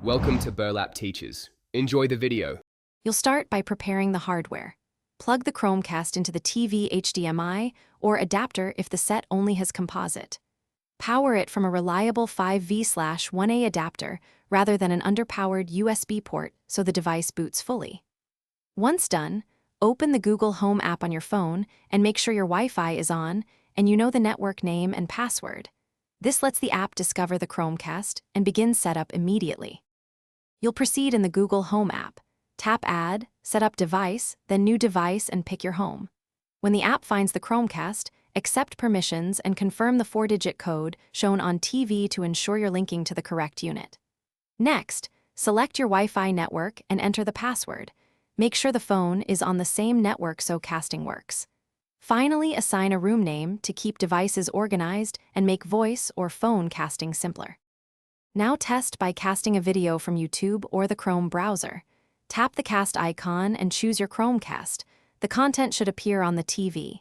Welcome to Burlap Teachers. Enjoy the video. You'll start by preparing the hardware. Plug the Chromecast into the TV HDMI or adapter if the set only has composite. Power it from a reliable 5V/1A adapter rather than an underpowered USB port so the device boots fully. Once done, open the Google Home app on your phone and make sure your Wi-Fi is on and you know the network name and password. This lets the app discover the Chromecast and begin setup immediately. You'll proceed in the Google Home app. Tap Add, set up device, then New Device and pick your home. When the app finds the Chromecast, accept permissions and confirm the 4-digit code shown on TV to ensure you're linking to the correct unit. Next, select your Wi-Fi network and enter the password. Make sure the phone is on the same network so casting works. Finally, assign a room name to keep devices organized and make voice or phone casting simpler. Now test by casting a video from YouTube or the Chrome browser. Tap the cast icon and choose your Chromecast. The content should appear on the TV.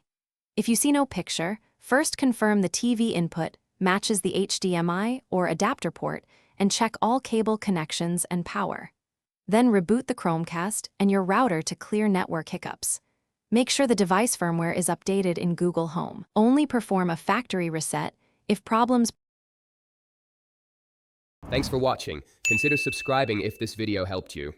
If you see no picture, first confirm the TV input matches the HDMI or adapter port and check all cable connections and power. Then reboot the Chromecast and your router to clear network hiccups. Make sure the device firmware is updated in Google Home. Only perform a factory reset if problems. Thanks for watching. Consider subscribing if this video helped you.